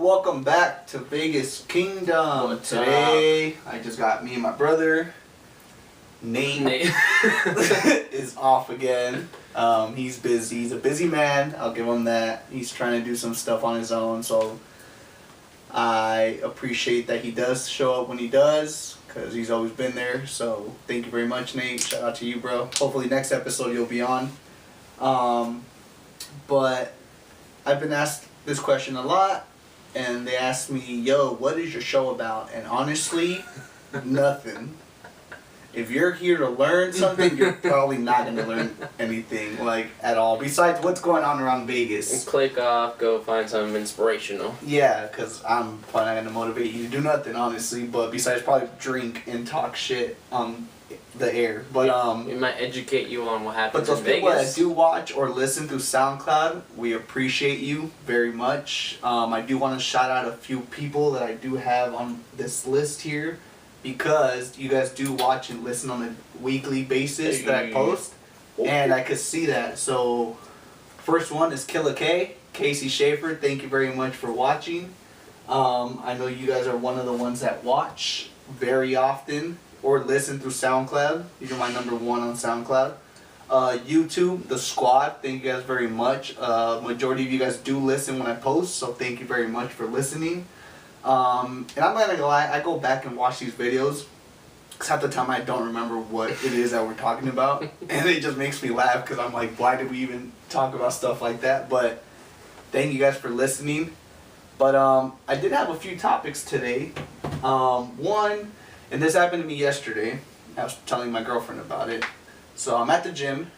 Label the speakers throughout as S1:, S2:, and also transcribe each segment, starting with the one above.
S1: welcome back to Vegas Kingdom.
S2: What's
S1: Today, I just got me and my brother, Nate. is off again. He's busy. He's a busy man. I'll give him that. He's trying to do some stuff on his own, so I appreciate that he does show up when he does, because he's always been there. So thank you very much, Nate. Shout out to you, bro. Hopefully next episode you'll be on. But I've been asked this question a lot, and they asked me, yo, what is your show about? And honestly, nothing. If you're here to learn something, you're probably not going to learn anything, like, at all, besides what's going on around Vegas.
S2: Click off, go find something inspirational.
S1: Yeah, because I'm probably not going to motivate you to do nothing, honestly, but besides probably drink and talk shit on the air. But
S2: we might educate you on what
S1: but
S2: happens
S1: those
S2: in
S1: people
S2: Vegas.
S1: that do watch or listen through SoundCloud, we appreciate you very much. I do want to shout out a few people that I do have on this list here, because you guys do watch and listen on a weekly basis that I post, and I could see that. So first one is Killa K, Casey Schaefer. Thank you very much for watching. I know you guys are one of the ones that watch very often or listen through SoundCloud. You're my number one on SoundCloud. YouTube, The Squad, thank you guys very much. Majority of you guys do listen when I post, so thank you very much for listening. And I'm not gonna lie, I go back and watch these videos, because half the time I don't remember what it is that we're talking about, and it just makes me laugh, because I'm like, why did we even talk about stuff like that? But thank you guys for listening. But I did have a few topics today. One, and this happened to me yesterday. I was telling my girlfriend about it. So I'm at the gym.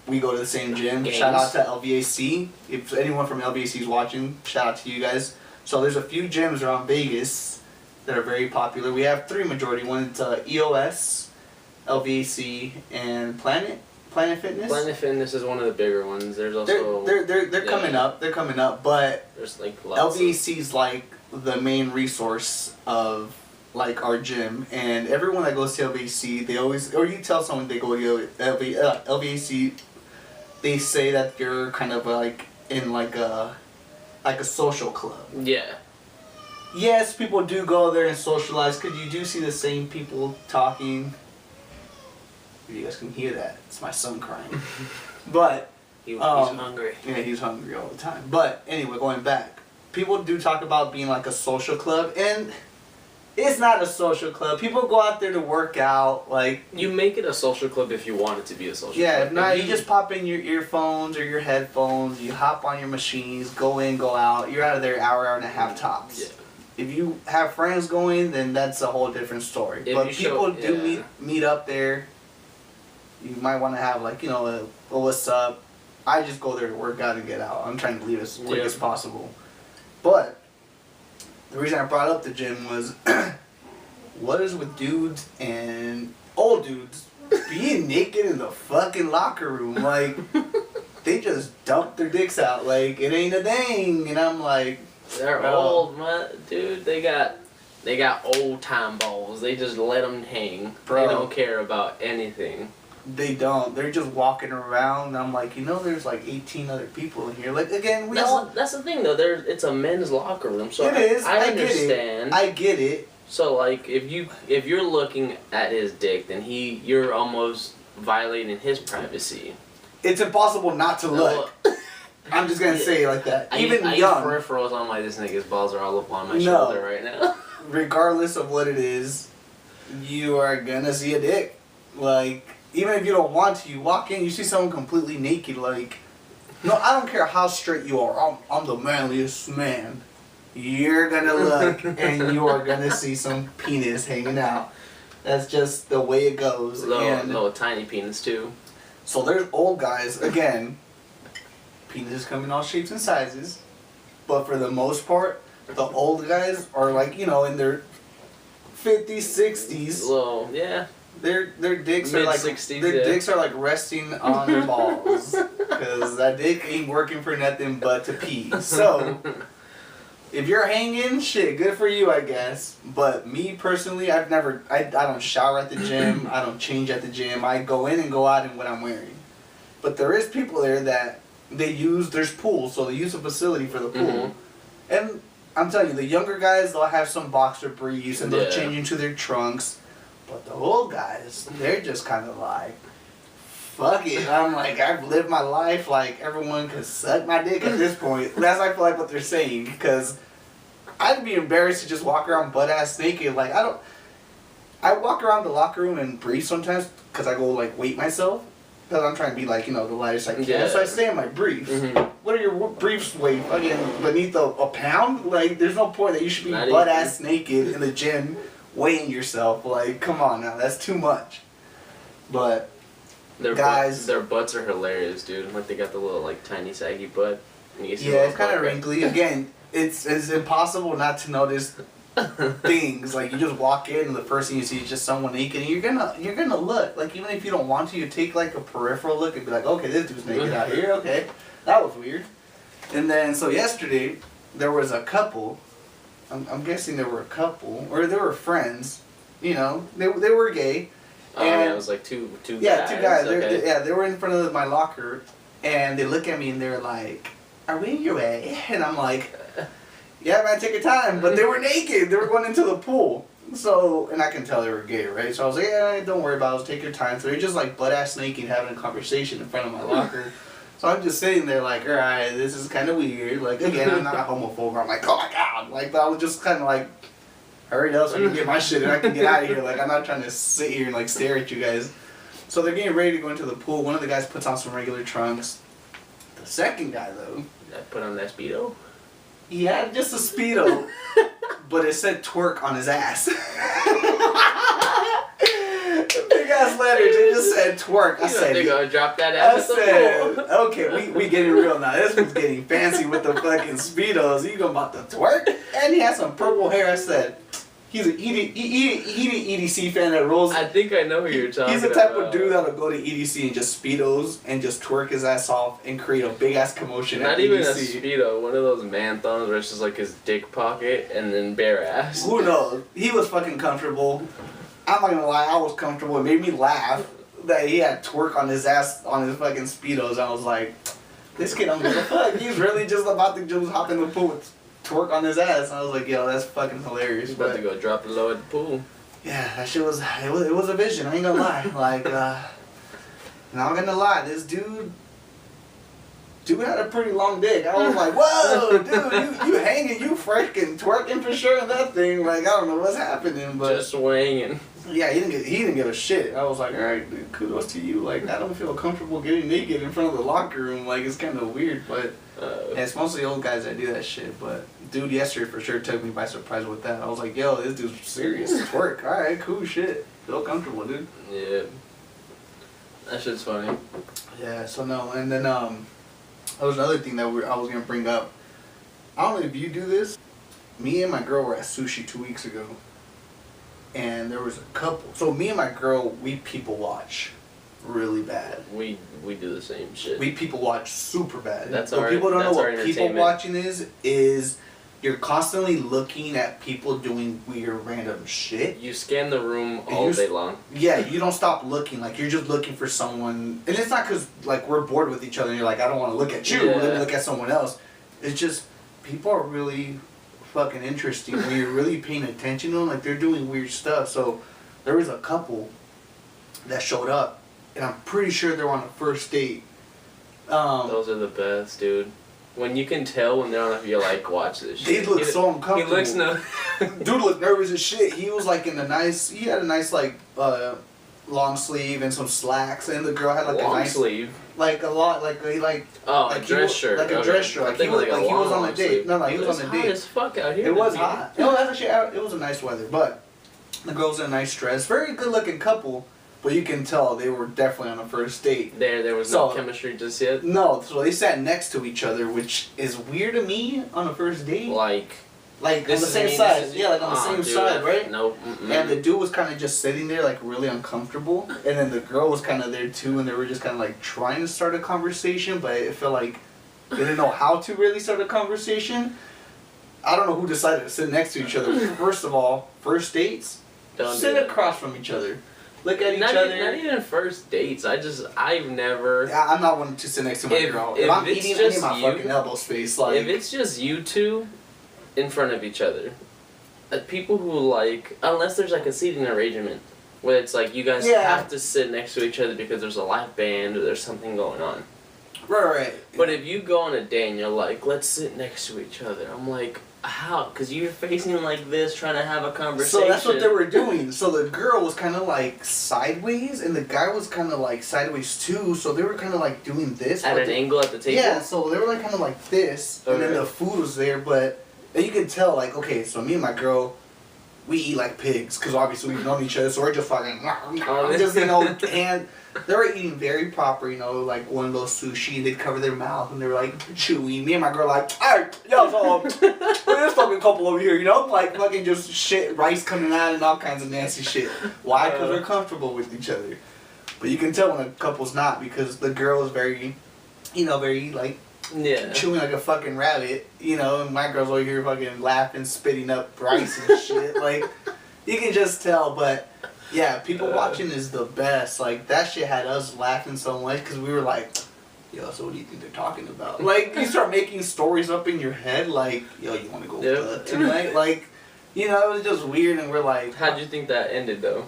S1: We go to the same gym.
S2: Games.
S1: Shout out to LVAC. If anyone from LVAC is watching, shout out to you guys. So there's a few gyms around Vegas that are very popular. We have three majority. One is EOS, LVAC, and Planet Fitness.
S2: Planet Fitness is one of the bigger ones. There's also
S1: They're coming up. They're coming up, but
S2: there's like lots
S1: LVAC is like the main resource of like our gym, and everyone that goes to LVAC, they always, or you tell someone they go to LVAC, they say that you're kind of like in like a social club.
S2: Yeah.
S1: Yes, people do go there and socialize, because you do see the same people talking. You guys can hear that. It's my son crying. But
S2: He's hungry.
S1: yeah, he's hungry all the time. But anyway, going back, people do talk about being like a social club, and it's not a social club. People go out there to work out, like.
S2: You make it a social club if you want it to be a social
S1: Yeah,
S2: club.
S1: if not, you just pop in your earphones or your headphones, you hop on your machines, go in, go out, you're out of there hour and a half tops.
S2: Yeah.
S1: If you have friends going, then that's a whole different story.
S2: If
S1: But
S2: you
S1: people
S2: show-
S1: do
S2: yeah.
S1: meet up there. You might want to have, like, a what's up. I just go there to work out and get out. I'm trying to leave as quick
S2: Yeah.
S1: as possible. But the reason I brought up the gym was, what is with dudes and old dudes being naked in the fucking locker room? Like, they just dump their dicks out like it ain't a thing. And I'm like,
S2: They're
S1: bro.
S2: old, man. Dude. They got old time balls. They just let them hang.
S1: Bro.
S2: They don't care about anything.
S1: They don't. They're just walking around. I'm like, there's like 18 other people in here. Like, again,
S2: That's the thing though. It's a men's locker room, so
S1: It is.
S2: I
S1: I get it.
S2: understand.
S1: I get it.
S2: So like, if you're looking at his dick, then you're almost violating his privacy.
S1: It's impossible not to look. I'm just gonna say it like that.
S2: I
S1: Even
S2: use
S1: young,
S2: peripherals. I'm like, this nigga's balls are all up on my
S1: No.
S2: shoulder right now.
S1: regardless of what it is, you are gonna see a dick. Like, even if you don't want to, you walk in, you see someone completely naked. Like, no, I don't care how straight you are. I'm the manliest man. You're gonna look, and you are gonna see some penis hanging out. That's just the way it goes. And
S2: Little tiny penis too.
S1: so there's old guys, again, penises come in all shapes and sizes, but for the most part, the old guys are like, in their 50s, 60s.
S2: Little, yeah.
S1: Their dicks are like
S2: Mid-60s,
S1: their
S2: yeah.
S1: dicks are like resting on their balls, because that dick ain't working for nothing but to pee. So if you're hanging, shit, good for you, I guess. But me personally, I don't shower at the gym. I don't change at the gym. I go in and go out in what I'm wearing. But there is people there that there's pools, so they use a facility for the pool.
S2: Mhm.
S1: And I'm telling you, the younger guys, they'll have some boxer briefs and they'll
S2: Yeah.
S1: change into their trunks. But the old guys, they're just kind of like, fuck it. I'm like, I've lived my life. Like, everyone could suck my dick at this point. That's, I feel like, what they're saying. Because I'd be embarrassed to just walk around butt-ass naked. Like, I walk around the locker room and brief sometimes because I go, like, weight myself. Because I'm trying to be, like, the lightest I can.
S2: Yeah.
S1: So I stay in my briefs.
S2: Mm-hmm.
S1: What are your briefs weigh? Fucking beneath a pound? Like, there's no point that you should be
S2: Not
S1: butt-ass naked in the gym weighing yourself. Like, come on now. That's too much. But guys,
S2: their butts are hilarious, dude. Like they got the little like tiny saggy butt. And you can see
S1: yeah,
S2: the
S1: it's kind of
S2: butt
S1: wrinkly. Again, it's impossible not to notice things. Like you just walk in and the first thing you see is just someone naked, and you're gonna look. Like even if you don't want to, you take like a peripheral look and be like, okay, this dude's naked out here. Okay, that was weird. And then so yesterday there was a couple. I'm guessing there were a couple, or they were friends. You know, they were gay.
S2: Oh, yeah, it was like two
S1: Yeah,
S2: guys.
S1: two guys.
S2: Okay.
S1: They were in front of my locker, and they look at me and they're like, "Are we in your way?" And I'm like, "Yeah, man, take your time." But they were naked. They were going into the pool. So, and I can tell they were gay, right? So I was like, "Yeah, don't worry about it. Take your time." So they're just like butt ass naked having a conversation in front of my locker. So I'm just sitting there like, all right, this is kind of weird. Like again, I'm not a homophobe. I'm like, oh my god, like but I was just kind of like. Hurry up so I can get my shit and I can get out of here. Like, I'm not trying to sit here and, like, stare at you guys. So they're getting ready to go into the pool. One of the guys puts on some regular trunks. The second guy, though...
S2: I put on that Speedo?
S1: He had just a Speedo, but it said twerk on his ass. Big ass letters, it just said twerk. I said...
S2: They're gonna drop that
S1: I
S2: ass
S1: said, okay, we getting real now. This was getting fancy with the fucking Speedos. You going about the twerk? And he had some purple hair. I said... He's an EDC fan that rolls.
S2: I think I know who you're talking about.
S1: He's the type of dude that'll go to EDC and just Speedos and just twerk his ass off and create a big ass commotion
S2: Not
S1: at
S2: even
S1: EDC.
S2: a Speedo, one of those man thumbs where it's just like his dick pocket and then bare ass.
S1: Who knows? He was fucking comfortable. I'm not gonna lie, I was comfortable. It made me laugh that he had twerk on his ass on his fucking Speedos. I was like, this kid don't give a fuck. He's really just about to just hop in the pool with twerk on his ass. I was like, yo, that's fucking hilarious.
S2: He's about to go drop it low at the pool.
S1: Yeah, that shit was it was a vision. I ain't gonna lie. Like, not gonna lie, this dude had a pretty long dick. I was like, whoa, dude, you hanging, you freaking twerking for sure in that thing. Like, I don't know what's happening, but
S2: Just swinging.
S1: yeah, he didn't give a shit. I was like, all right, dude, kudos to you. Like, I don't feel comfortable getting naked in front of the locker room. Like, it's kind of weird, but. Yeah, it's mostly old guys that do that shit, but dude yesterday for sure took me by surprise with that. I was like, yo, this dude's serious. Twerk. Alright, cool shit. Feel comfortable, dude.
S2: Yeah. That shit's funny.
S1: Yeah, so no, and then that was another thing that I was gonna bring up. I don't know if you do this. Me and my girl were at sushi 2 weeks ago, and there was a couple. So me and my girl, we people watch really bad.
S2: We do the same shit.
S1: We people watch super bad.
S2: That's
S1: what
S2: our-
S1: people don't know
S2: that's our
S1: what people
S2: entertainment.
S1: watching is you're constantly looking at people doing weird random shit.
S2: You scan the room
S1: And
S2: all
S1: you
S2: day long.
S1: Yeah, you don't stop looking. Like you're just looking for someone, and it's not because like we're bored with each other. and You're like, I don't want to look at you. Let me
S2: Yeah.
S1: look at someone else. It's just people are really fucking interesting. When you're really paying attention to them, like they're doing weird stuff. So there was a couple that showed up, and I'm pretty sure they're on a first date.
S2: Those are the best, dude. When you can tell when they're on, you're like, watch this
S1: They
S2: shit.
S1: look so uncomfortable.
S2: He looks no.
S1: Dude looked nervous as shit. He was like in he had a nice like long sleeve and some slacks, and the girl had like
S2: long
S1: a nice
S2: sleeve.
S1: like a lot like he like
S2: Oh,
S1: like
S2: a dress shirt.
S1: like a
S2: Okay.
S1: dress shirt.
S2: I
S1: Like
S2: think
S1: he was
S2: like a
S1: he was
S2: long
S1: on a date.
S2: sleeve.
S1: No, he was on a
S2: Hot
S1: date.
S2: as fuck out here.
S1: It was
S2: dude.
S1: hot. No, that's actually it was a nice weather, but the girl's in a nice dress. Very good looking couple, but you can tell they were definitely on a first date.
S2: There was
S1: So-
S2: no chemistry just yet.
S1: No, so they sat next to each other, which is weird to me on a first date.
S2: Like
S1: Like on
S2: this
S1: the
S2: is
S1: same
S2: me,
S1: side.
S2: this is-
S1: Yeah, like on the same
S2: dude,
S1: side, right?
S2: No.
S1: And the dude was kind of just sitting there, like really uncomfortable. And then the girl was kind of there too, and they were just kind of like trying to start a conversation, but it felt like they didn't know how to really start a conversation. I don't know who decided to sit next to each other. First of all, first dates,
S2: Don't
S1: sit
S2: do that.
S1: across from each other, look at each
S2: not
S1: other.
S2: Not even first dates. I've never.
S1: I'm not one to sit next to my
S2: If-
S1: girl.
S2: if
S1: If I'm
S2: it's
S1: eating, I need
S2: just
S1: my
S2: you-
S1: fucking elbow space. Like
S2: If it's just you two, in front of each other. People who like, unless there's like a seating arrangement where it's like you guys have to sit next to each other because there's a live band or there's something going on.
S1: Right.
S2: But if you go on a date and you're like, let's sit next to each other, I'm like, how? Because you're facing like this, trying to have a conversation.
S1: So that's what they were doing. So the girl was kind of like sideways, and the guy was kind of like sideways too. So they were kind of like doing this
S2: at an angle at the table.
S1: Yeah. So they were like kind of like this, and then the food was there, but and you can tell like, okay, so me and my girl, we eat like pigs because obviously we've known each other, so we're just fucking just and. They were eating very proper, like one of those sushi. They'd cover their mouth and they were like chewing. Me and my girl like, alright, yo, so this fucking couple over here, like fucking just shit, rice coming out and all kinds of nasty shit. Why? Because they're comfortable with each other. But you can tell when a couple's not because the girl is very, very like chewing like a fucking rabbit, and my girl's over here fucking laughing, spitting up rice and shit. Like, you can just tell, but. Yeah, people watching is the best. Like, that shit had us laughing so much because we were like, yo, so what do you think they're talking about? Like, you start making stories up in your head, like, yo, you want to go tonight? Like, it was just weird, and we're like...
S2: How'd you think that ended, though?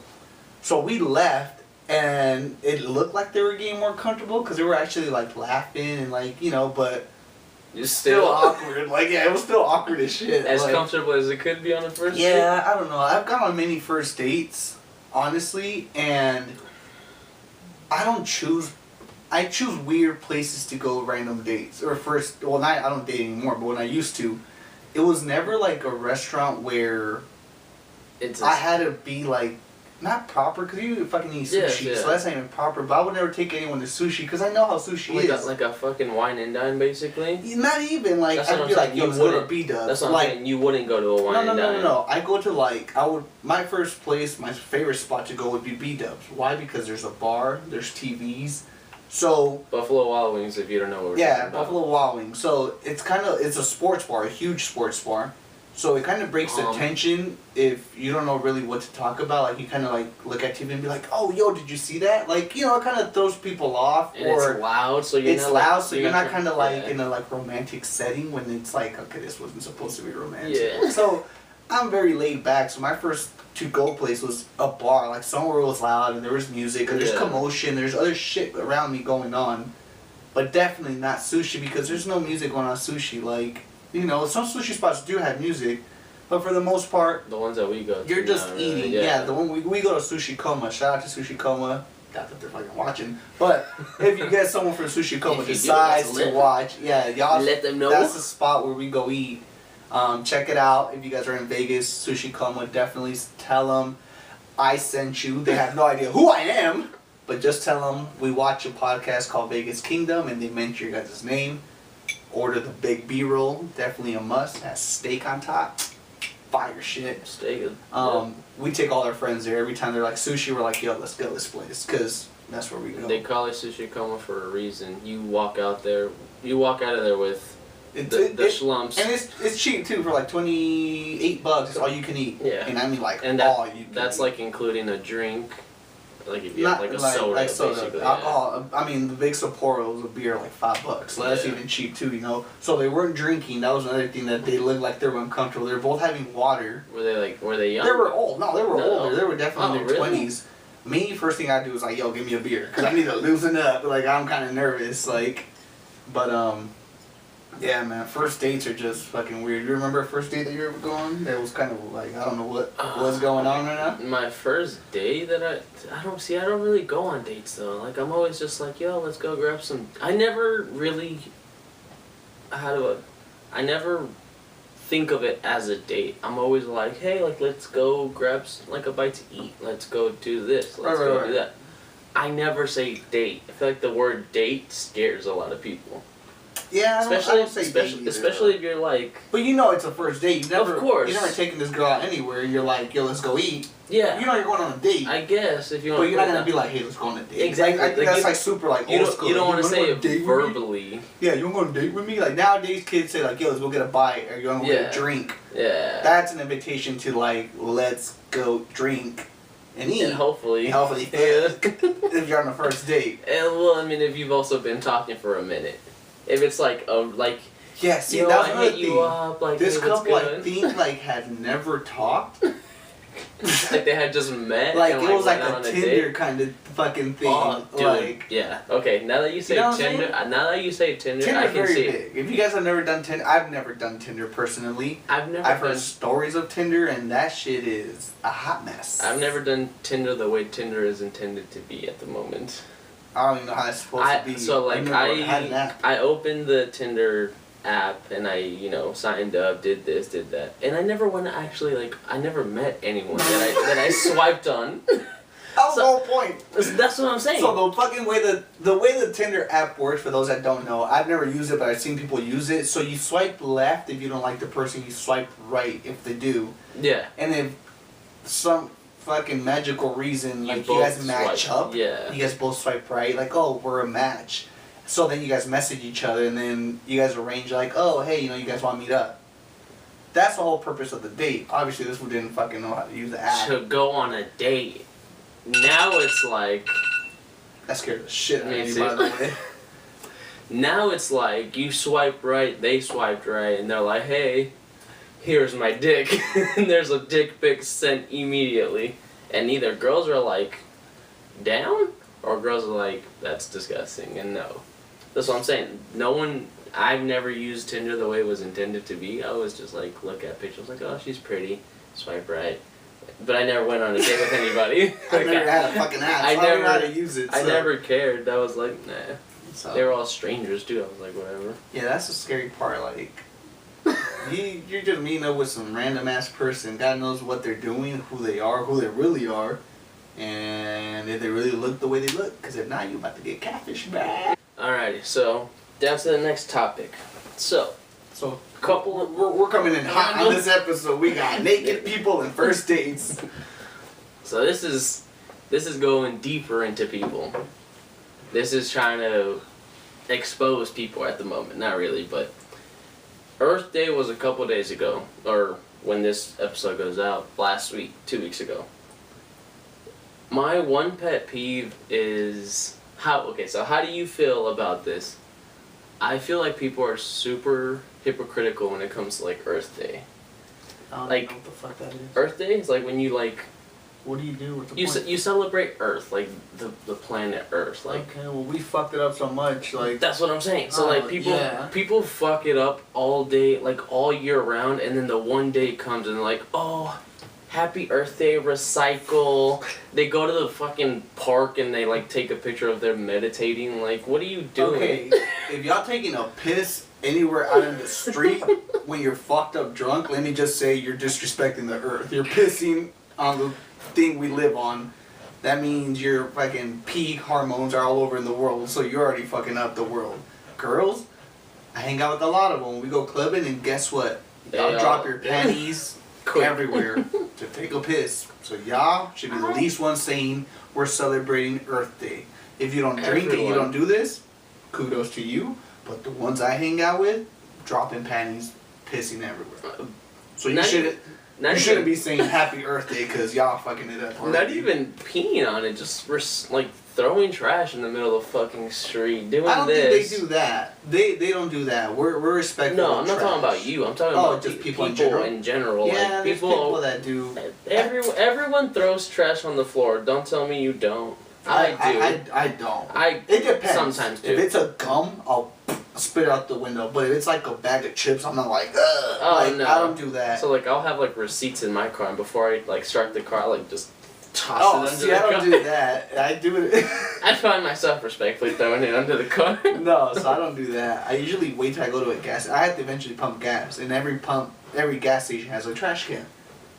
S1: So we left, and it looked like they were getting more comfortable because they were actually, like, laughing and, like, but...
S2: You're
S1: still awkward. Like, yeah, it was still awkward as shit.
S2: As
S1: like,
S2: comfortable as it could be on a first date?
S1: Yeah, I don't know. I've gone on many first dates. Honestly, and I choose weird places to go random dates. Or I don't date anymore, but when I used to, it was never like a restaurant where I had to be like, not proper, because you fucking eat sushi, so that's not even proper, but I would never take anyone to sushi, because I know how sushi is.
S2: Like a fucking wine and dine, basically?
S1: Not even, like, I'd be like, yo, let's go to B-Dubs.
S2: That's what I'm saying, you wouldn't go to a wine and dine.
S1: No, I go to, like, my first place, my favorite spot to go would be B-Dubs. Why? Because there's a bar, there's TVs, so...
S2: Buffalo Wild Wings, if you don't know what we're talking about.
S1: Yeah, Buffalo Wild Wings. So, it's a sports bar, a huge sports bar. So it kind of breaks the tension if you don't know really what to talk about. Like, you kind of, like, look at TV and be like, oh, yo, did you see that? Like, it kind of throws people off.
S2: And it's loud, so you're
S1: not kind of, like, in a, like, romantic setting when it's like, okay, this wasn't supposed to be romantic.
S2: Yeah.
S1: So, I'm very laid back. So, my first to-go place was a bar. Like, somewhere it was loud, and there was music, and there's commotion, there's other shit around me going on. But definitely not sushi, because there's no music going on sushi. Like... some sushi spots do have music, but for the most part...
S2: The ones that we go to.
S1: You're just eating. Yeah, the one we go to Sushi Coma. Shout out to Sushi Coma. Not that they're fucking watching. But if you get someone from Sushi Coma decides to watch, y'all...
S2: Let them know.
S1: That's the spot where we go eat. Check it out. If you guys are in Vegas, Sushi Coma, definitely tell them I sent you. They have no idea who I am, but just tell them we watch a podcast called Vegas Kingdom, and they mention your guys' name. Order the big B-roll, definitely a must. Has steak on top, fire shit.
S2: Steak.
S1: We take all our friends there. Every time they're like sushi, we're like, yo, let's go to this place, cause that's where we go.
S2: They call it Sushi Coma for a reason. You walk out of there with the schlumps.
S1: And it's cheap too, for like $28. It's all you can eat.
S2: Yeah.
S1: And I mean like
S2: and
S1: all you can
S2: that's
S1: eat.
S2: like including a drink. Like if you have like a soda, basically.
S1: Alcohol. Yeah. I mean, the big Sapporo was a beer like $5, so that's even cheap too, So they weren't drinking. That was another thing that they looked like they were uncomfortable. They were both having water.
S2: Were they young?
S1: They were old. No, they were older. They were definitely in their 20s. Me, first thing I do is like, yo, give me a beer, cause I need to loosen up. Like, I'm kind of nervous. Like, but yeah, man, first dates are just fucking weird. You remember a first date that you ever go on? That was kind of like, I don't know what was going on right now.
S2: My first date that I don't really go on dates though. Like, I'm always just like, yo, let's go grab some. I never really, I never think of it as a date. I'm always like, hey, like, let's go grab like a bite to eat. Let's go do this. Let's go do that. I never say date. I feel like the word date scares a lot of people.
S1: Yeah,
S2: especially if you're like.
S1: But it's a first date. Of
S2: course.
S1: You're never taking this girl out anywhere. You're like, yo, let's go eat.
S2: Yeah.
S1: You're going on a date.
S2: I guess if you want.
S1: But you're not gonna be like, hey, let's go on a date.
S2: Exactly.
S1: Like, that's like super like old school.
S2: You don't want to say it verbally.
S1: Yeah, you want to go on a date with me? Like nowadays, kids say like, yo, let's go get a bite or you want to go get a drink.
S2: Yeah.
S1: That's an invitation to like, let's go drink. And eat.
S2: And hopefully.
S1: If you're on the first date.
S2: And well, I mean, if you've also been talking for a minute. If it's like
S1: Yeah, see,
S2: Yo,
S1: that's
S2: I
S1: another
S2: hit you
S1: thing.
S2: up. Like,
S1: This
S2: hey, what's
S1: couple, I
S2: good?
S1: think, like, had never talked.
S2: Like they had just met.
S1: Like,
S2: and,
S1: it was like
S2: went
S1: a
S2: on
S1: Tinder
S2: date.
S1: kind of fucking thing.
S2: Oh, dude.
S1: Like,
S2: Yeah. Okay. Now that you say
S1: You know what I'm
S2: Tinder, now that you say Tinder, I
S1: Tinder's
S2: can
S1: very
S2: see it.
S1: big. If you guys have never done Tinder, I've never done Tinder personally.
S2: I've never
S1: I've heard
S2: done.
S1: stories of Tinder, and that shit is a hot mess.
S2: I've never done Tinder the way Tinder is intended to be at the moment.
S1: I don't even know how it's supposed to be.
S2: So like
S1: I've never had an app.
S2: I opened the Tinder app and I signed up, did this, did that, and I never went to actually like I never met anyone that I swiped on.
S1: That was the whole point.
S2: That's what I'm saying.
S1: So the fucking way the way the Tinder app works, for those that don't know, I've never used it, but I've seen people use it. So you swipe left if you don't like the person, you swipe right if they do.
S2: Yeah.
S1: And if some fucking magical reason, like you
S2: both
S1: guys match
S2: swipe.
S1: up,
S2: Yeah.
S1: you guys both swipe right, like, oh, we're a match. So then you guys message each other, and then you guys arrange, like, oh, hey, you guys want to meet up. That's the whole purpose of the date. Obviously, this one didn't fucking know how to use the app.
S2: To go on a date. Now it's like.
S1: That scared the shit out of
S2: Me
S1: me,
S2: too.
S1: by the way.
S2: Now it's like you swipe right, they swiped right, and they're like, hey, here's my dick. And there's a dick pic sent immediately. And either girls are like, down, or girls are like, that's disgusting, and no. That's what I'm saying. I've never used Tinder the way it was intended to be. I was just like, look at pictures, like, oh, she's pretty, swipe right. But I never went on a date with anybody.
S1: I never had a fucking app.
S2: I
S1: So I don't know how
S2: never-
S1: to use it.
S2: I
S1: so-
S2: never cared. I was like, nah.
S1: So.
S2: They were all strangers too. I was like, whatever.
S1: Yeah, that's the scary part. Like, you're just meeting up with some random ass person. God knows what they're doing, who they are, who they really are, and if they really look the way they look. Because if not, you're about to get catfish back.
S2: Alrighty, so down to the next topic. So,
S1: So,
S2: couple of,
S1: we're coming in hot on this episode. We got naked people and first dates.
S2: so this is going deeper into people. This is trying to expose people at the moment. Not really, but Earth Day was a couple days ago, or when this episode goes out, last week, 2 weeks ago. My one pet peeve is how do you feel about this? I feel like people are super hypocritical when it comes to like Earth Day.
S1: I don't
S2: Like-
S1: know what the fuck that is.
S2: Earth Day is like when you like
S1: What do you do with the
S2: you celebrate Earth, like the planet Earth, like
S1: okay, well, we fucked it up so much. Like,
S2: that's what I'm saying. So
S1: Oh,
S2: like people fuck it up all day, like all year round, and then the one day comes and they're like, oh, happy Earth Day, recycle. They go to the fucking park and they like take a picture of them meditating. Like, what are you doing?
S1: okay, if y'all taking a piss anywhere out in the street when you're fucked up drunk, let me just say you're disrespecting the earth. You're pissing on the thing we live on. That means your fucking pee hormones are all over in the world, so you're already fucking up the world. Girls, I hang out with a lot of them. We go clubbing, and guess what? Y'all drop your panties
S2: Quick.
S1: everywhere to take a piss. So y'all should be the least one saying we're celebrating Earth Day. If you don't drink and you don't do this, kudos to you. But the ones I hang out with, dropping panties, pissing everywhere. So you
S2: Not
S1: shouldn't.
S2: Not
S1: You
S2: even-
S1: shouldn't be saying Happy Earth Day because y'all fucking it up.
S2: Not
S1: already.
S2: even peeing on it, just like throwing trash in the middle of the fucking street, doing
S1: I don't
S2: this.
S1: think they do that. They don't do that. We're respectful.
S2: No,
S1: of
S2: I'm not
S1: trash.
S2: talking about you. I'm talking
S1: Oh,
S2: about
S1: just
S2: pe-
S1: people in
S2: people
S1: general?
S2: in general.
S1: Yeah,
S2: Like
S1: there's people that do.
S2: Everyone throws trash on the floor. Don't tell me you don't. I do.
S1: I don't.
S2: I
S1: It depends.
S2: sometimes do.
S1: If it's a gum, I'll spit out the window. But if it's like a bag of chips, I'm not like, ugh.
S2: Oh,
S1: like,
S2: no.
S1: I don't do that.
S2: So like I'll have like receipts in my car, and before I like start the car, I like just toss
S1: Oh,
S2: it under
S1: see,
S2: the
S1: I
S2: car.
S1: don't do that. I do it.
S2: I find myself respectfully throwing it under the car.
S1: No, so I don't do that. I usually wait till I go to a gas. I have to eventually pump gas, and every gas station has a trash can.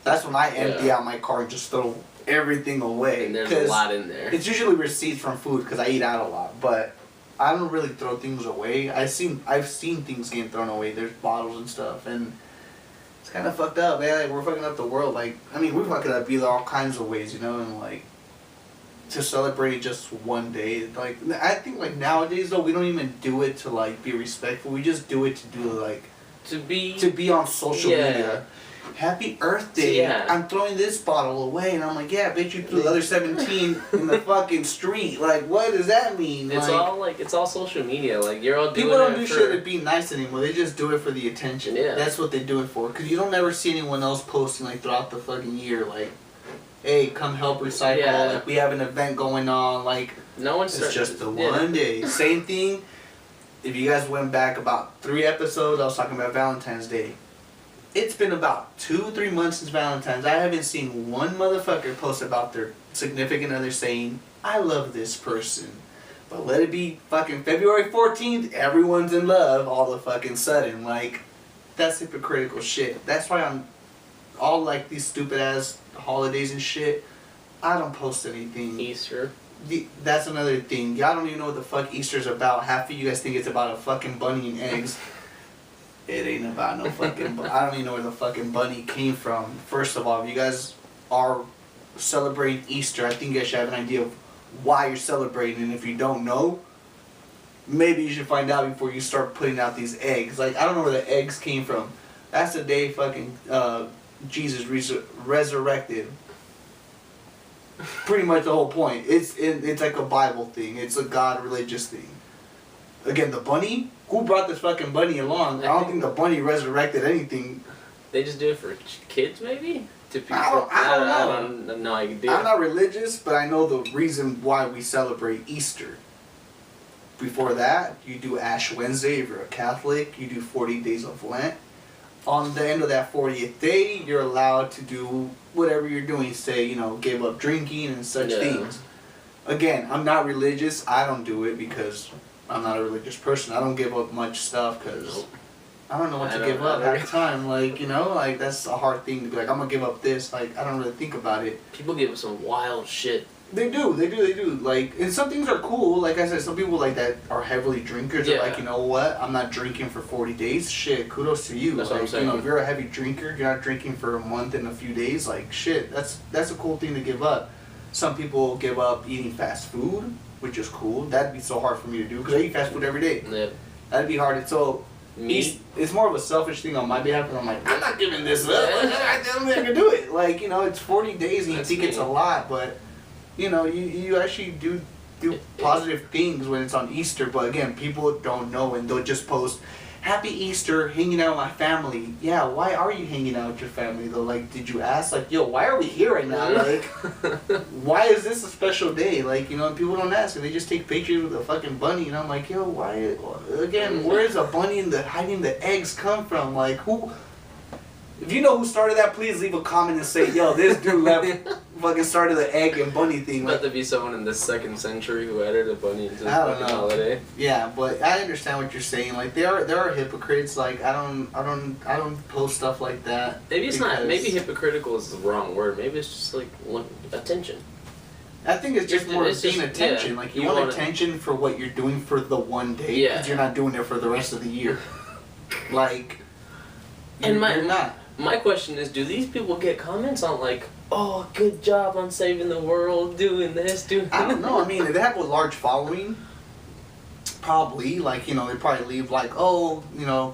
S1: That's when I empty out my car and just throw everything away.
S2: And there's a
S1: 'Cause
S2: lot in there.
S1: it's usually receipts from food because I eat out a lot, but I don't really throw things away. I've seen things getting thrown away. There's bottles and stuff, and it's kind of fucked up, man. Like, we're fucking up the world. Like, I mean, we're fucking up either all kinds of ways, and like to celebrate just one day. Like, I think like nowadays though, we don't even do it to like be respectful. We just do it to do like
S2: To be
S1: to be on social
S2: Yeah.
S1: media. Happy Earth Day.
S2: Yeah.
S1: I'm throwing this bottle away. And I'm like, yeah, bitch, you threw the other 17 in the fucking street. Like, what does that mean?
S2: It's all social media. Like, you're all doing
S1: people don't do
S2: for...
S1: shit to be nice anymore. They just do it for the attention.
S2: Yeah.
S1: That's what they do it for. Because you don't ever see anyone else posting, like, throughout the fucking year, like, hey, come help recycle.
S2: Yeah.
S1: Like, we have an event going on. Like,
S2: no one's
S1: it's just the one day. Same thing. If you guys went back about 3 episodes, I was talking about Valentine's Day. It's been about 2-3 months since Valentine's. I haven't seen one motherfucker post about their significant other saying, I love this person. But let it be fucking February 14th, everyone's in love all of a fucking sudden. Like, that's hypocritical shit. That's why I'm all like these stupid ass holidays and shit. I don't post anything.
S2: Easter.
S1: That's another thing. Y'all don't even know what the fuck Easter's about. Half of you guys think it's about a fucking bunny and eggs. It ain't about no fucking I don't even know where the fucking bunny came from. First of all, if you guys are celebrating Easter, I think you guys should have an idea of why you're celebrating. And if you don't know, maybe you should find out before you start putting out these eggs. Like, I don't know where the eggs came from. That's the day fucking Jesus resurrected. Pretty much the whole point. It's like a Bible thing. It's a God religious thing. Again, the bunny? Who brought this fucking bunny along? I don't think the bunny resurrected anything.
S2: They just do it for kids, maybe? To people?
S1: I don't know.
S2: I don't have no idea.
S1: I'm not religious, but I know the reason why we celebrate Easter. Before that, you do Ash Wednesday if you're a Catholic. You do 40 days of Lent. On the end of that 40th day, you're allowed to do whatever you're doing. Say, give up drinking and such things. Again, I'm not religious. I don't do it because I'm not a religious person. I don't give up much stuff because I don't know what to give up at the time. Like, that's a hard thing to be like, I'm going to give up this. Like, I don't really think about it.
S2: People give up some wild shit.
S1: They do. Like, and some things are cool. Like I said, some people like that are heavily drinkers. Are like, you know what? I'm not drinking for 40 days. Shit, kudos to you.
S2: That's
S1: like,
S2: what I'm saying.
S1: if you're a heavy drinker, you're not drinking for a month and a few days. Like, shit, that's a cool thing to give up. Some people give up eating fast food, which is cool. That'd be so hard for me to do because I eat fast food every day.
S2: Yeah.
S1: That'd be hard. So it's more of a selfish thing on my behalf. And I'm like, I'm not giving this up. I don't think I can do it. Like, it's 40 days and you think it's a lot, but you actually do positive things when it's on Easter. But again, people don't know and they'll just post, Happy Easter, hanging out with my family. Yeah, why are you hanging out with your family though? Like, did you ask? Like, yo, why are we here right now? Like, why is this a special day? Like, and people don't ask and they just take pictures with a fucking bunny. And I'm like, yo, why? Again, where is a bunny hiding the eggs come from? Like, who? If you know who started that, please leave a comment and say, yo, this dude fucking started the egg and bunny thing.
S2: About to be someone in the 2nd century who added a bunny into the fucking holiday.
S1: Yeah, but I understand what you're saying. Like, there are hypocrites. Like, I don't post stuff like that.
S2: Maybe it's not. Maybe hypocritical is the wrong word. Maybe it's just like attention.
S1: I think it's just more paying attention.
S2: Yeah,
S1: like, you want attention for what you're doing for the one day, because you're not doing it for the rest of the year. Like, you're not.
S2: My question is, do these people get comments on like, oh, good job on saving the world, doing this, doing that?
S1: I don't know. I mean, if they have a large following, probably, like, they probably leave like, oh,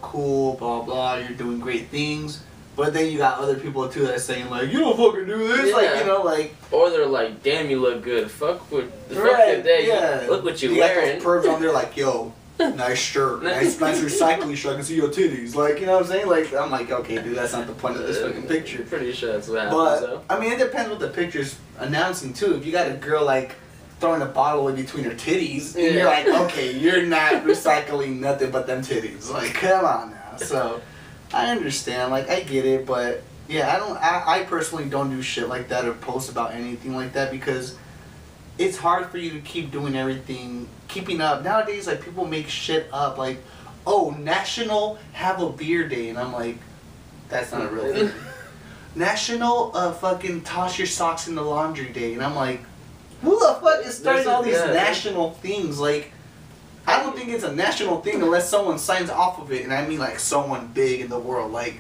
S1: cool, blah, blah, you're doing great things. But then you got other people too that are saying like, you don't fucking do this, like,
S2: Or they're like, damn, you look good. Fuck the day.
S1: Yeah.
S2: Look what you
S1: got
S2: wearing.
S1: those pervs on there like, yo, nice shirt, nice recycling shirt. I can see your titties. Like, you know what I'm saying? Like, I'm like, okay, dude, that's not the point of this fucking picture.
S2: Pretty sure that's what happens, though.
S1: I mean, it depends what the picture's announcing too. If you got a girl like throwing a bottle in between her titties, and you're like, okay, you're not recycling nothing but them titties. Like, come on now. So, I understand. Like, I get it, but yeah, I personally don't do shit like that or post about anything like that because it's hard for you to keep doing everything, keeping up. Nowadays, like, people make shit up, like, oh, National Have a Beer Day, and I'm like, that's not a real thing. National fucking Toss Your Socks in the Laundry Day, and I'm like, who the fuck is starting all these national things? Like, I don't think it's a national thing unless someone signs off of it, and I mean, like, someone big in the world, like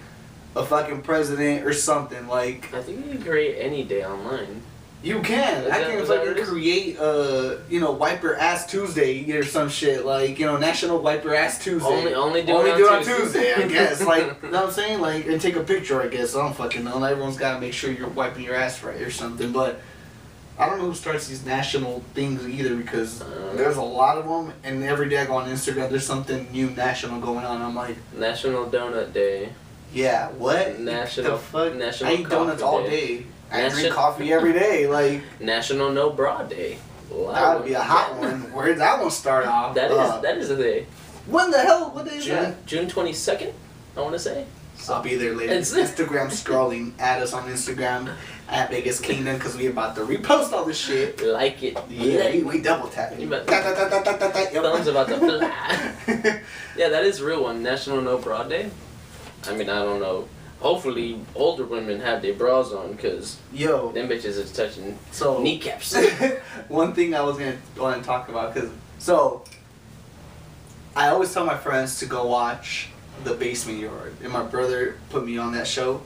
S1: a fucking president or something, like.
S2: I think you can create any day online.
S1: You can. I can fucking create Wipe Your Ass Tuesday or some shit, like, National Wipe Your Ass Tuesday.
S2: Only do it on
S1: Tuesday, I guess. Like, you know what I'm saying? Like, and take a picture, I guess. I don't fucking know. Everyone's gotta make sure you're wiping your ass right or something. But I don't know who starts these national things either, because there's a lot of them, and every day I go on Instagram, there's something new national going on. I'm like,
S2: National Donut Day.
S1: Yeah, what?
S2: National.
S1: The fuck?
S2: National
S1: I eat donuts all day. I drink coffee every day. Like,
S2: National No Bra Day.
S1: That would be a hot one. Where did that one start off?
S2: That is a day.
S1: When the hell? What day is that?
S2: June 22nd, I want to say.
S1: So I'll be there later. Instagram scrolling. Add us on Instagram at Vegas Kingdom, because we about to repost all this shit.
S2: Like it.
S1: Yeah, we double tapping.
S2: Thumbs about to fly. Yeah, that is a real one. National No Bra Day. I mean, I don't know. Hopefully, older women have their bras on, because them bitches is touching kneecaps.
S1: One thing I was going to want to talk about, so I always tell my friends to go watch The Basement Yard, and my brother put me on that show.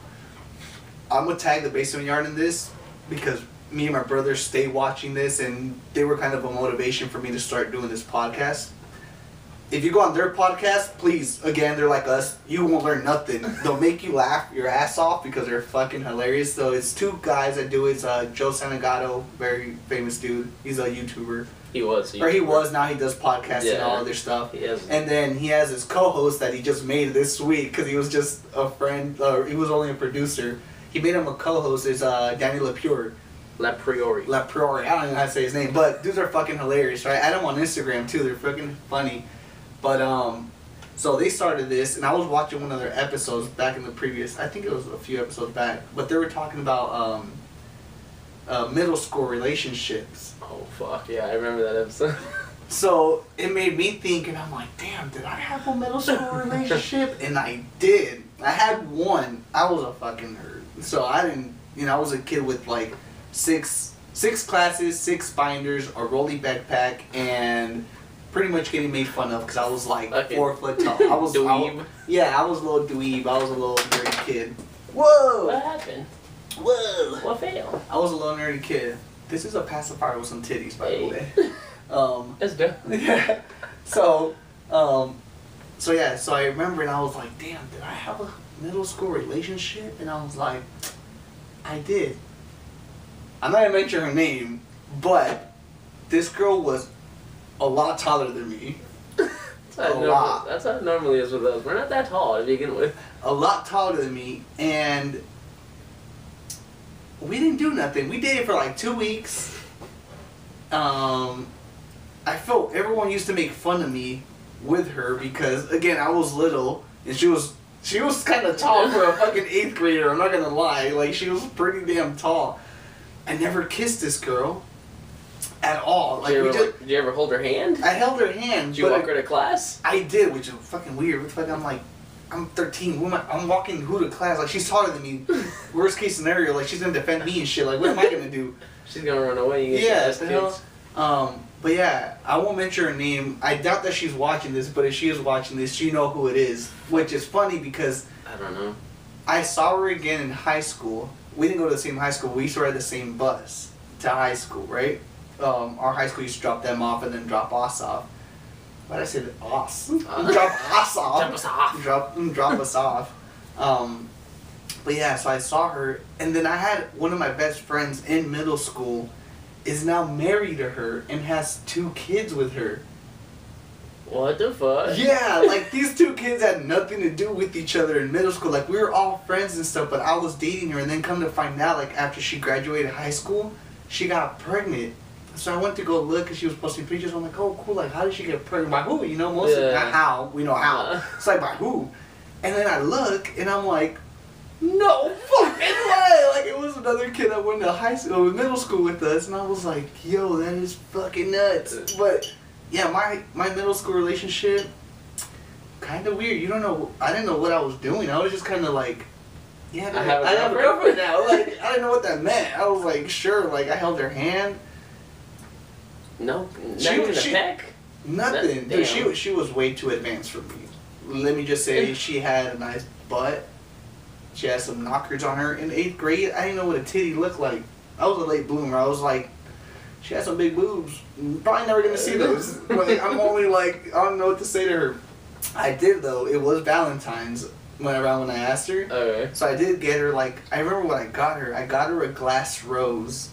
S1: I'm going to tag The Basement Yard in this, because me and my brother stay watching this, and they were kind of a motivation for me to start doing this podcast. If you go on their podcast, please, again, they're like us, you won't learn nothing. They'll make you laugh your ass off because they're fucking hilarious. So it's two guys that do it. It's Joe Santagato, very famous dude. He's a YouTuber.
S2: He was.
S1: Or he was, now he does podcasts and all other stuff. And then he has his co-host that he just made this week, because he was just a friend, he was only a producer. He made him a co-host, is Danny LaPure.
S2: LaPriori.
S1: I don't even know how to say his name, but dudes are fucking hilarious, right? Add them on Instagram too, they're fucking funny. But, so they started this, and I was watching one of their episodes back in the previous, I think it was a few episodes back, but they were talking about, middle school relationships.
S2: Oh, fuck, yeah, I remember that episode.
S1: So, it made me think, and I'm like, damn, did I have a middle school relationship? And I did. I had one. I was a fucking nerd. So, I didn't, I was a kid with, like, six classes, 6 binders, a rolly backpack, and pretty much getting made fun of because I was like 4 foot tall. I was dweeb. I was a little dweeb. I was a little nerdy kid. Whoa!
S2: What happened?
S1: Whoa!
S2: What failed?
S1: I was a little nerdy kid. This is a pacifier with some titties, by the way.
S2: That's dope.
S1: Yeah. So I remember, and I was like, damn, did I have a middle school relationship? And I was like, I did. I'm not gonna mention her name, but this girl was a lot taller than me.
S2: That's how it normally is with us. We're not that tall to begin with.
S1: A lot taller than me, and we didn't do nothing. We dated for like 2 weeks. I felt everyone used to make fun of me with her because, again, I was little, and she was kind of tall for a fucking 8th grader. I'm not gonna lie, like, she was pretty damn tall. I never kissed this girl at all. Like,
S2: did you ever hold her hand?
S1: I held her hand.
S2: Did you walk her to class?
S1: I did, which is fucking weird. It's like I'm 13. I'm walking who to class? Like, she's taller than me. Worst case scenario, like, she's gonna defend me and shit. Like, what am I gonna do?
S2: She's gonna run away.
S1: But yeah, I won't mention her name. I doubt that she's watching this, but if she is watching this, she know who it is. Which is funny because
S2: I don't know.
S1: I saw her again in high school. We didn't go to the same high school. We used to ride the same bus to high school, right? Our high school used to drop them off and then drop us off. Why did I say that? Us. Drop us off.
S2: Drop us off.
S1: Drop us off. But yeah, so I saw her, and then I had one of my best friends in middle school is now married to her and has 2 kids with her.
S2: What the fuck?
S1: Yeah, like, these 2 kids had nothing to do with each other in middle school. Like, we were all friends and stuff, but I was dating her, and then come to find out, like, after she graduated high school, she got pregnant. So I went to go look, and she was posting pictures. I'm like, oh, cool, like, how did she get pregnant? By who? Mostly, not how. We know how. It's like, by who? And then I look, and I'm like, no fucking way! Like, it was another kid that went to middle school with us, and I was like, yo, that is fucking nuts. But yeah, my middle school relationship, kind of weird. I didn't know what I was doing. I was just kind of like, yeah, I have a girlfriend now. Like, I didn't know what that meant. I was like, sure. Like, I held her hand.
S2: No, not even a peck.
S1: Nothing. Dude, she was way too advanced for me. Let me just say, she had a nice butt. She had some knockers on her in 8th grade. I didn't know what a titty looked like. I was a late bloomer. I was like, she had some big boobs. Probably never gonna see those. Like, I'm only like, I don't know what to say to her. I did though. It was Valentine's when I asked her.
S2: Okay.
S1: So I did get her like, I remember what I got her. I got her a glass rose.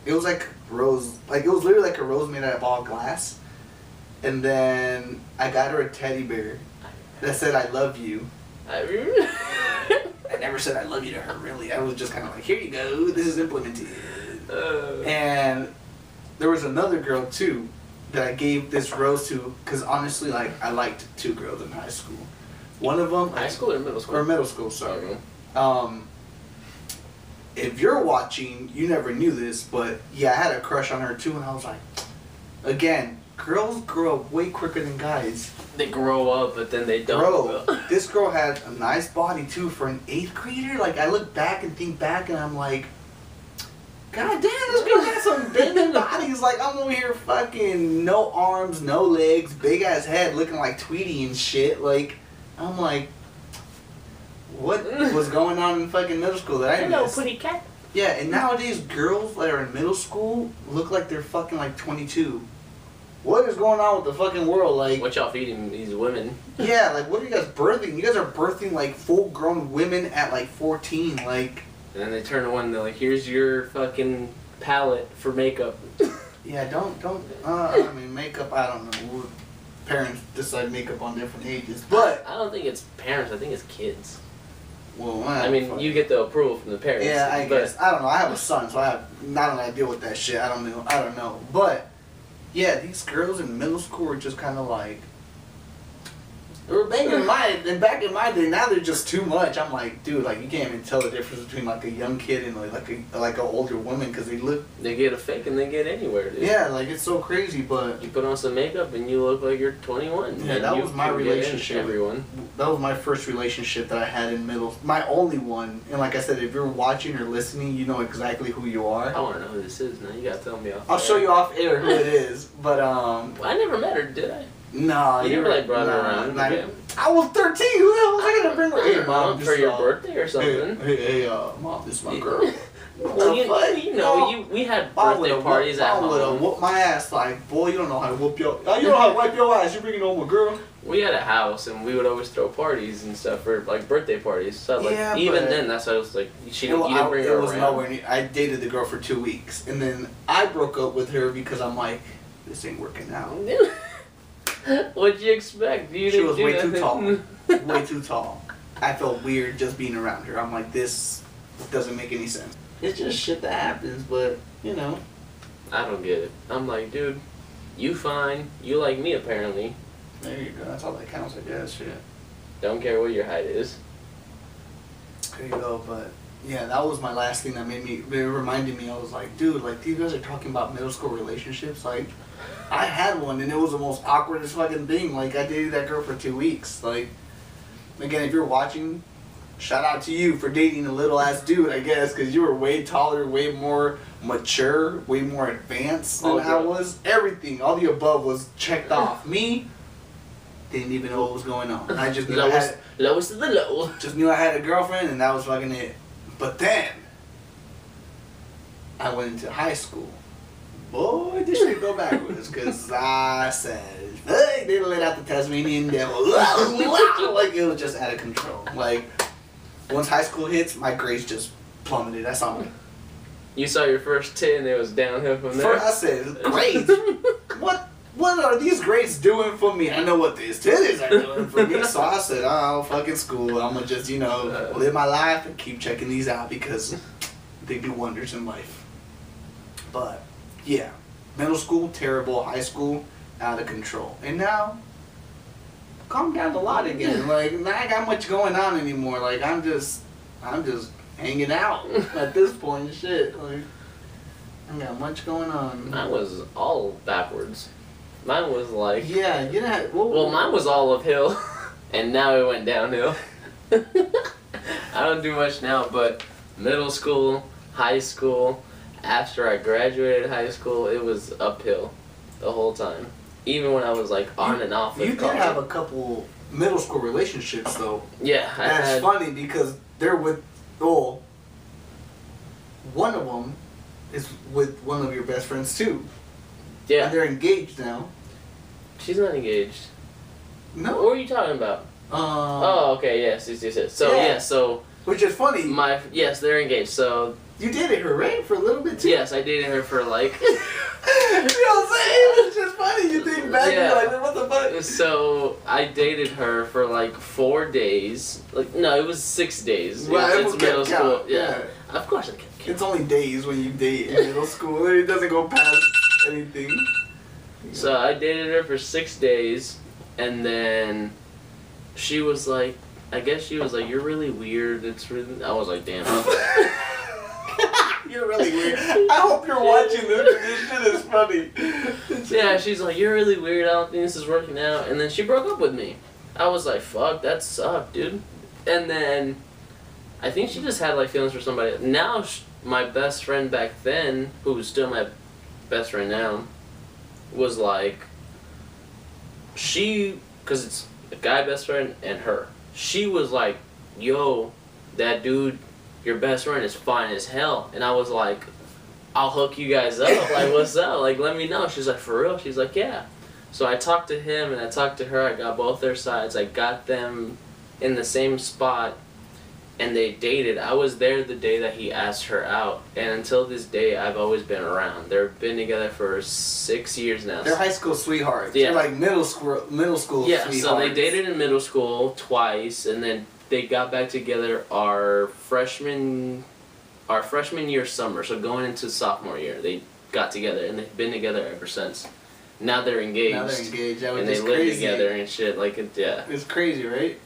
S1: It was like rose, like it was literally like a rose made out of all glass. And then I got her a teddy bear that said "I love you." I never said "I love you" to her really. I was just kind of like, "Here you go. This is implemented." And there was another girl too that I gave this rose to because honestly, like I liked two girls in high school. One of them,
S2: high school or middle school?
S1: Or middle school, sorry.
S2: Okay.
S1: If you're watching, you never knew this, but yeah, I had a crush on her too, and I was like, again, girls grow up way quicker than guys.
S2: They grow up, but then they don't.
S1: Bro, this girl had a nice body too for an 8th grader. Like I look back and think back, and I'm like, God damn, this girl got some big bodies. Like I'm over here fucking no arms, no legs, big ass head, looking like Tweety and shit. Like I'm like, what was going on in fucking middle school that I
S2: Hello,
S1: missed?
S2: pretty cat.
S1: Yeah, and nowadays girls that are in middle school look like they're fucking like 22. What is going on with the fucking world? Like,
S2: what y'all feeding these women?
S1: Yeah, like what are you guys birthing? You guys are birthing like full-grown women at like 14. Like,
S2: and then they turn to one and they're like, "Here's your fucking palette for makeup."
S1: yeah, don't. I mean, makeup. I don't know. Parents decide makeup on different ages, but
S2: I don't think it's parents. I think it's kids.
S1: well,
S2: I mean, you get the approval from the parents.
S1: Yeah, I guess. I don't know. I have a son, so I have not an idea with that shit. I don't know. But yeah, these girls in middle school were just kind of like, they were banging in back in my day. Now they're just too much. I'm like, dude, like you can't even tell the difference between like a young kid and like an older woman because they look.
S2: They get a fake and they get anywhere, dude.
S1: Yeah, like it's so crazy, but
S2: you put on some makeup and you look like you're 21.
S1: yeah, that was my relationship.
S2: Everyone.
S1: That was my first relationship that I had in my only one. And like I said, if you're watching or listening, you know exactly who you are.
S2: I want to know who this is now. You gotta tell me off.
S1: I'll show you off air who it is, but
S2: I never met her, did I?
S1: No,
S2: you never like brought her around.
S1: I was 13. Who the hell was I gonna bring her? Hey, mom,
S2: for your birthday or something.
S1: Hey, mom, this is my girl.
S2: Well, you know, we had birthday parties at home.
S1: I would have whooped my ass. Like, boy, you don't know how to whoop your. You don't know how to wipe your ass. You bringing home a girl.
S2: We had a house and we would always throw parties and stuff for like birthday parties. So like
S1: yeah,
S2: even then, that's why I was like, you didn't bring her
S1: around. It was nowhere near. I dated the girl for 2 weeks, and then I broke up with her because I'm like, this ain't working out.
S2: What'd you expect?
S1: She was way too tall. Way too tall. I felt weird just being around her. I'm like, this doesn't make any sense. It's just shit that happens, but, you know.
S2: I don't get it. I'm like, dude, you fine. You like me, apparently.
S1: There you go. That's all that counts, I guess. Shit.
S2: Don't care what your height is.
S1: There you go, but... yeah, that was my last thing that it reminded me. I was like, dude, like, these guys are talking about middle school relationships. Like, I had one, and it was the most awkwardest fucking thing. Like, I dated that girl for 2 weeks. Like, again, if you're watching, shout out to you for dating a little-ass dude, I guess, because you were way taller, way more mature, way more advanced than I was. Everything, all the above was checked off. Me, didn't even know what was going on. I just knew
S2: lowest of the low.
S1: Just knew I had a girlfriend, and that was fucking it. But then, I went into high school. Boy, this shit go backwards, because I said, hey, they let out the Tasmanian devil. Like, it was just out of control. Like, once high school hits, my grades just plummeted. That's all.
S2: You saw your first 10, it was downhill from there?
S1: I said, grades? What are these grades doing for me? I know what these titties are doing for me. So I said, oh, fucking school. I'm going to just, live my life and keep checking these out because they do wonders in life. But, yeah. Middle school, terrible. High school, out of control. And now, calm down a lot again. Like, not I got much going on anymore. Like, I'm just hanging out at this point. Shit. Like, I ain't got much going on.
S2: Mine was all backwards. Mine was like...
S1: yeah, you know...
S2: Well, mine was all uphill, and now it went downhill. I don't do much now, but middle school, high school, after I graduated high school, it was uphill the whole time. Even when I was like on and off with
S1: You
S2: college.
S1: did have a couple middle school relationships, though.
S2: Yeah,
S1: That's funny because they're with... one of them is with one of your best friends too.
S2: Yeah.
S1: And they're engaged now.
S2: She's not engaged.
S1: No.
S2: What are you talking about? Oh, okay, yes. So,
S1: Yeah.
S2: yeah, so...
S1: Which is funny.
S2: Yes, they're engaged, so...
S1: You dated her, right? For a little bit too?
S2: Yes, I dated her for like...
S1: You know what I'm saying? It's just funny. You think back and you're like, what the fuck?
S2: So, I dated her for like 4 days. Like, no, it was 6 days.
S1: Right,
S2: It's middle school. Yeah.
S1: Yeah.
S2: Of course I can count.
S1: It's only days when you date in middle school. It doesn't go past anything.
S2: So, I dated her for 6 days, and then she was like, I guess she was like, you're really weird. It's really... I was like, damn.
S1: You're really weird. I hope you're watching this. This shit is funny.
S2: Yeah, she's like, you're really weird. I don't think this is working out. And then she broke up with me. I was like, fuck, that sucked, dude. And then I think she just had like feelings for somebody. Now, my best friend back then, who's still my best friend now, was like, because it's a guy best friend and her. She was like, yo, that dude, your best friend is fine as hell. And I was like, I'll hook you guys up. Like, what's up? Like, let me know. She's like, for real? She's like, yeah. So I talked to him and I talked to her. I got both their sides. I got them in the same spot and they dated. I was there the day that he asked her out. And until this day, I've always been around. They've been together for 6 years now.
S1: They're high school sweethearts.
S2: Yeah.
S1: They're like middle school sweethearts.
S2: Yeah, so they dated in middle school twice, and then they got back together our freshman year summer. So going into sophomore year, they got together, and they've been together ever since. Now they're engaged.
S1: That was
S2: and they
S1: just
S2: live
S1: crazy.
S2: together and shit. Like yeah.
S1: It's crazy, right?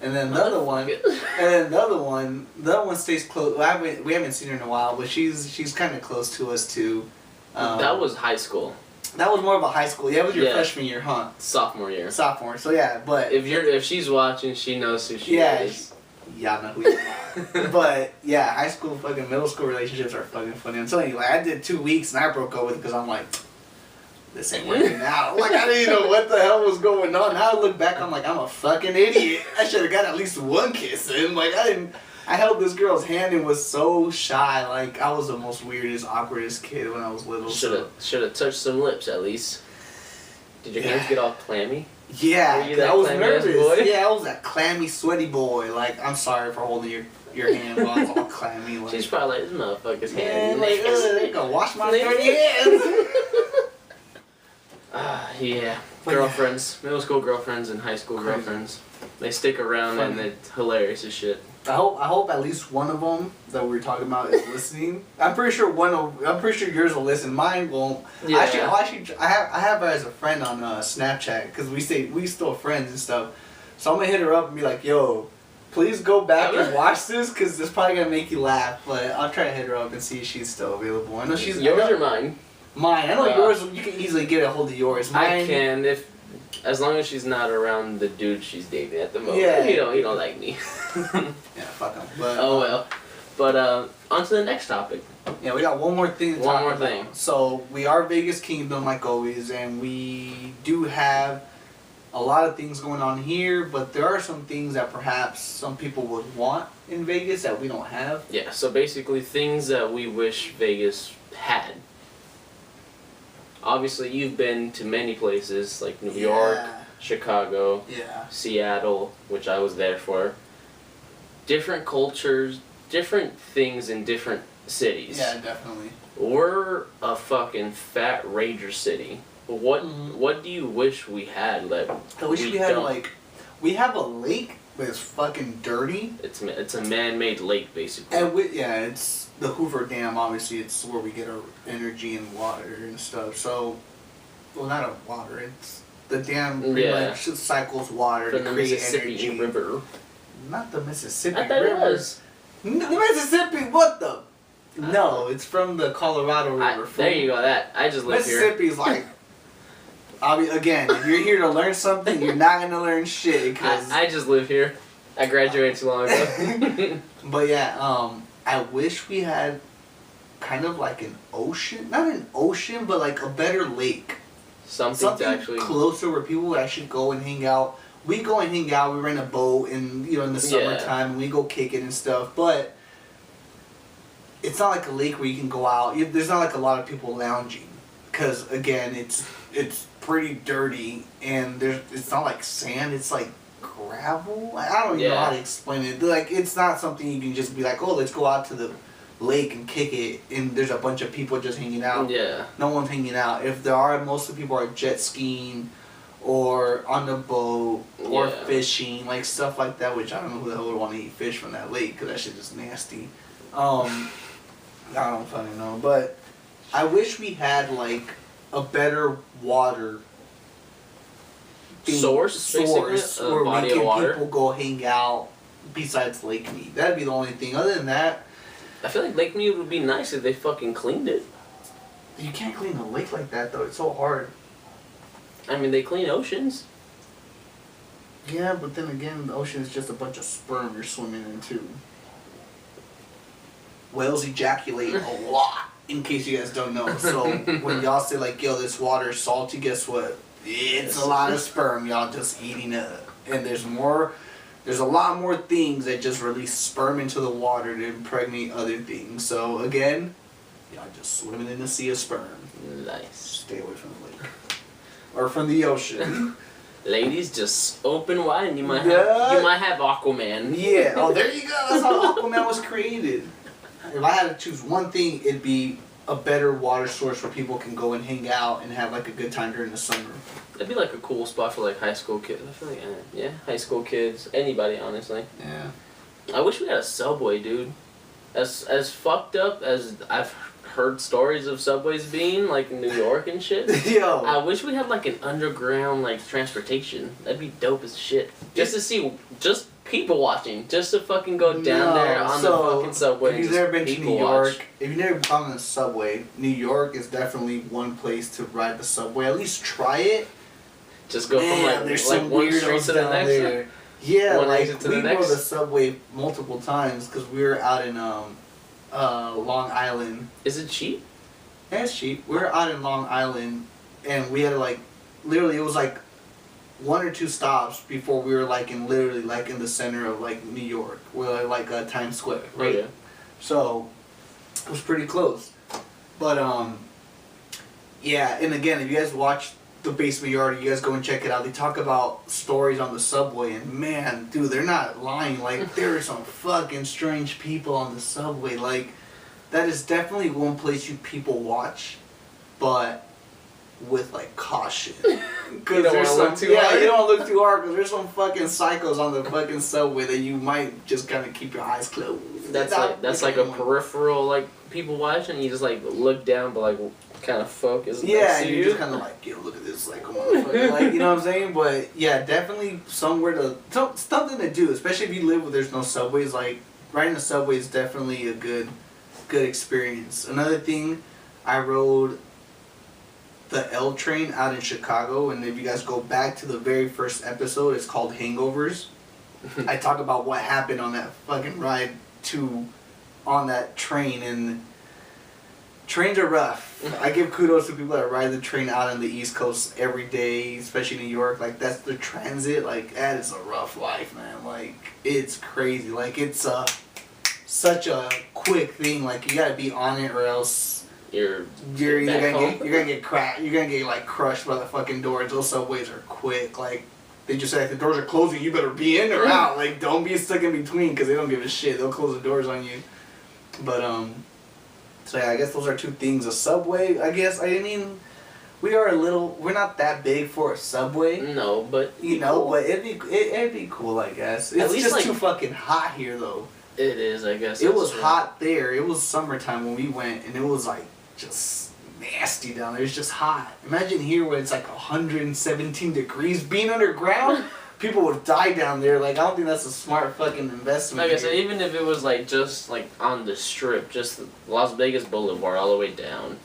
S1: And then the other one, the other one stays close. Well, we haven't seen her in a while, but she's kind of close to us too.
S2: That was high school.
S1: That was more of a high school. Yeah, it was your
S2: Yeah.
S1: freshman year, huh?
S2: Sophomore year.
S1: Sophomore. So yeah, but
S2: If she's watching, she knows who she is.
S1: Yeah, I know who you are. But yeah, high school, fucking middle school relationships are fucking funny. I'm telling you, like I did 2 weeks and I broke up with it because I'm like, this ain't working out. Like I didn't even know what the hell was going on. Now I look back, I'm like, I'm a fucking idiot. I should have got at least one kiss in. Like I held this girl's hand and was so shy. Like I was the most weirdest, awkwardest kid when I was little.
S2: Should have touched some lips at least. Did your hands get all clammy?
S1: Yeah,
S2: Were you that
S1: I was
S2: clammy
S1: nervous.
S2: ass boy?
S1: Yeah, I was that clammy, sweaty boy. Like I'm sorry for holding your hand while I was all clammy. Like,
S2: She's probably like, this motherfucker's
S1: man,
S2: hand.
S1: like, they gonna wash my dirty hands.
S2: Yeah.
S1: But
S2: Girlfriends. Middle school girlfriends and high school
S1: Crazy.
S2: girlfriends. They stick around and
S1: Funny.
S2: it's hilarious as shit.
S1: I hope at least one of them that we were talking about is listening. I'm pretty sure yours will listen. Mine won't.
S2: Yeah.
S1: I have her as a friend on Snapchat because we still friends and stuff. So I'm gonna hit her up and be like, yo, please go back and watch this because it's probably gonna make you laugh. But I'll try to hit her up and see if she's still available. I know she's
S2: yours or mine?
S1: Mine. I know yours. You can easily get a hold of yours. Mine,
S2: I can as long as she's not around the dude she's dating at the moment.
S1: Yeah.
S2: He don't like me.
S1: Yeah, fuck him. But
S2: Oh well. But on to the next topic.
S1: yeah, we got one more thing to
S2: One
S1: talk
S2: more
S1: about.
S2: thing.
S1: So we are Vegas Kingdom like always, and we do have a lot of things going on here, but there are some things that perhaps some people would want in Vegas that we don't have.
S2: Yeah, so basically things that we wish Vegas had. Obviously you've been to many places like New York, Chicago,
S1: Yeah.
S2: Seattle, which I was there for. Different cultures, different things in different cities.
S1: Yeah, definitely.
S2: We're a fucking fat rager city. What
S1: Mhm.
S2: what do you wish we had that
S1: I wish we had
S2: don't?
S1: we have a lake, but it's fucking dirty.
S2: It's a man-made lake basically.
S1: And it's the Hoover Dam. Obviously, it's where we get our energy and water and stuff. So, well, not a water. It's the dam pretty much cycles water
S2: From
S1: to
S2: the
S1: create
S2: Mississippi
S1: energy.
S2: River.
S1: Not the Mississippi
S2: I thought
S1: River.
S2: it was.
S1: The Mississippi. What the? No, it's from the Colorado River.
S2: There you go. I just live here.
S1: Mississippi's like. Again, if you're here to learn something, you're not gonna learn shit. Cause
S2: I just live here. I graduated too long ago.
S1: But yeah, I wish we had kind of like an ocean, not an ocean, but like a better lake.
S2: Something to actually
S1: closer where people would actually go and hang out. We go and hang out. We rent a boat, and in the summertime, and we go kick it and stuff. But it's not like a lake where you can go out. There's not like a lot of people lounging, because again, it's pretty dirty, and it's not like sand. It's like gravel. I don't even know how to explain it. Like, it's not something you can just be like, oh, let's go out to the lake and kick it, and there's a bunch of people just hanging out.
S2: Yeah.
S1: No one's hanging out. If there are, most of the people are jet skiing, or on the boat, or fishing, like stuff like that. Which I don't know who the hell would want to eat fish from that lake, because that shit is nasty. I don't fucking know, but I wish we had like a better water
S2: source
S1: where
S2: body
S1: we
S2: of water.
S1: people go hang out besides Lake Mead. That'd be the only thing. Other than that,
S2: I feel like Lake Mead would be nice if they fucking cleaned it.
S1: you can't clean a lake like that though. It's so hard.
S2: I mean, they clean oceans.
S1: Yeah, but then again, the ocean is just a bunch of sperm you're swimming in too. Whales ejaculate a lot, in case you guys don't know. So when y'all say like, yo, this water is salty, guess what? It's a lot of sperm y'all just eating up. And there's a lot more things that just release sperm into the water to impregnate other things. So again, y'all just swimming in the sea of sperm.
S2: Nice.
S1: Stay away from the lake. Or from the ocean.
S2: Ladies, just open wide and you might
S1: Yeah.
S2: have Aquaman.
S1: Yeah, oh there you go, that's how Aquaman was created. If I had to choose one thing, it'd be a better water source where people can go and hang out and have like a good time during the summer.
S2: That'd be like a cool spot for like high school kids. I feel like, high school kids, anybody honestly.
S1: Yeah.
S2: I wish we had a subway, dude. As fucked up as I've heard stories of subways being, like in New York and shit.
S1: Yo.
S2: I wish we had like an underground like transportation. That'd be dope as shit. Just to see, just people watching, just to fucking go down there on the fucking subway.
S1: If you've never been to New York, if you've never gone on the subway, New York is definitely one place to ride the subway. At least try it.
S2: Just go from like
S1: there's
S2: like
S1: some
S2: one
S1: weirdos
S2: street to the
S1: down
S2: next.
S1: there. Yeah,
S2: One
S1: like
S2: exit to
S1: we
S2: the
S1: rode
S2: next.
S1: the subway multiple times because we were out in Long Island.
S2: Is it cheap?
S1: Yeah, it's cheap. We were out in Long Island, and we had like, literally, it was like one or two stops before we were like in literally like in the center of like New York. We're like Times Square, right?
S2: Yeah.
S1: So it was pretty close. But yeah, and again, if you guys watch The Basement Yard, you guys go and check it out. They talk about stories on the subway, and man, dude, they're not lying. Like, there are some fucking strange people on the subway. Like, that is definitely one place you people watch, but with like caution.
S2: You don't want to look too hard.
S1: You don't look too hard because there's some fucking psychos on the fucking subway that you might just kind of keep your eyes closed.
S2: That's like a peripheral like people watching. You just like look down, but like kind of focus.
S1: Yeah, and you're just kind of like, yo, look at this, like, motherfucker, like, you know what I'm saying? But yeah, definitely somewhere something to do, especially if you live where there's no subways. Like, riding the subway is definitely a good experience. Another thing, I rode the L train out in Chicago, and if you guys go back to the very first episode, it's called Hangovers. I talk about what happened on that fucking ride on that train, and trains are rough. I give kudos to people that ride the train out on the East Coast every day, especially New York. Like, that's the transit. Like, that is a rough life, man. Like, it's crazy. Like, it's such a quick thing. Like, you gotta be on it, or else you're gonna get cracked. You're gonna get like crushed by the fucking doors. Those subways are quick. Like, they just say if the doors are closing, you better be in or out. Like, don't be stuck in between because they don't give a shit. They'll close the doors on you. But so yeah, I guess those are two things. A subway, I guess. I mean, we're not that big for a subway.
S2: No, but
S1: you know, cool. But it'd be cool, I guess. It's
S2: at least
S1: just
S2: like,
S1: too fucking hot here, though.
S2: It is, I guess.
S1: It was hot there. It was summertime when we went, and it was like just nasty down there. It's just hot. Imagine here where it's like 117 degrees. Being underground, people would die down there. Like, I don't think that's a smart fucking investment.
S2: Like I said, even if it was like just like on the strip, just Las Vegas Boulevard all the way down.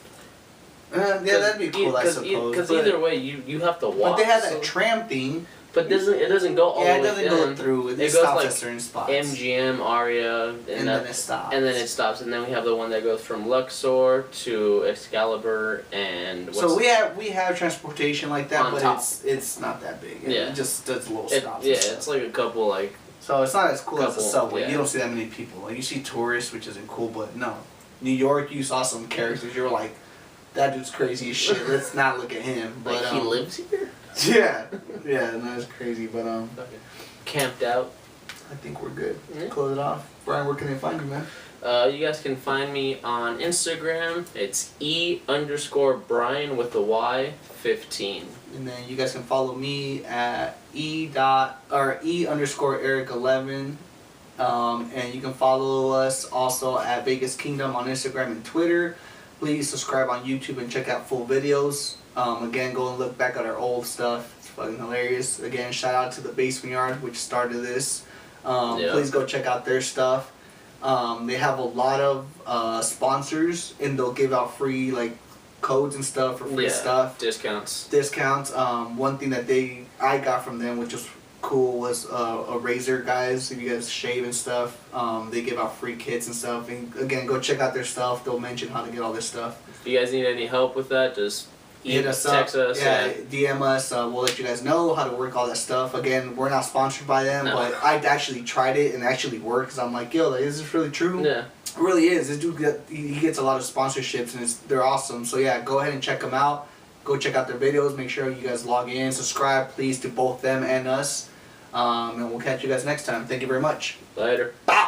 S1: Yeah, that'd be cool, I suppose.
S2: Because either way, you have to walk.
S1: But they have that tram thing.
S2: But it doesn't go all the way down.
S1: Yeah, it doesn't go through. It
S2: goes
S1: stops
S2: like
S1: at certain spots.
S2: MGM, Aria, and
S1: then it stops.
S2: And then it stops, and then we have the one that goes from Luxor to Excalibur, and
S1: so we have transportation like that, but
S2: top.
S1: it's not that big.
S2: Yeah,
S1: it just does little stops.
S2: Yeah, it's like a couple like.
S1: So it's not as cool as a subway.
S2: Yeah.
S1: You don't see that many people. Like, you see tourists, which isn't cool, but no. New York, you saw some characters. You were like, that dude's crazy as shit. Let's not look at him. But
S2: Like he lives here.
S1: Yeah, yeah, no, that's crazy. But
S2: Camped out.
S1: I think we're good.
S2: Yeah.
S1: Close it off. Brian, where can they find you, man?
S2: You guys can find me on Instagram. It's E_Brian with a Y 15.
S1: And then you guys can follow me at E_Eric11. And you can follow us also at Vegas Kingdom on Instagram and Twitter. Please subscribe on YouTube and check out full videos. Again, go and look back at our old stuff. It's fucking hilarious. Again, shout out to the Basement Yard, which started this. Please go check out their stuff. They have a lot of sponsors, and they'll give out free codes and stuff for free stuff.
S2: Discounts.
S1: One thing that I got from them, which was cool, was a razor, guys. If you guys shave and stuff, they give out free kits and stuff. And again, go check out their stuff. They'll mention how to get all this stuff.
S2: If you guys need any help with that, just
S1: hit us
S2: text
S1: up.
S2: us.
S1: Yeah, DM us. We'll let you guys know how to work all that stuff. Again, we're not sponsored by them,
S2: No.
S1: but I actually tried it and it actually worked. Cause I'm like, yo, is this really true?
S2: Yeah.
S1: It really is. This dude he gets a lot of sponsorships and they're awesome. So yeah, go ahead and check them out. Go check out their videos. Make sure you guys log in, subscribe, please, to both them and us. And we'll catch you guys next time. Thank you very much.
S2: Later.
S1: Bow.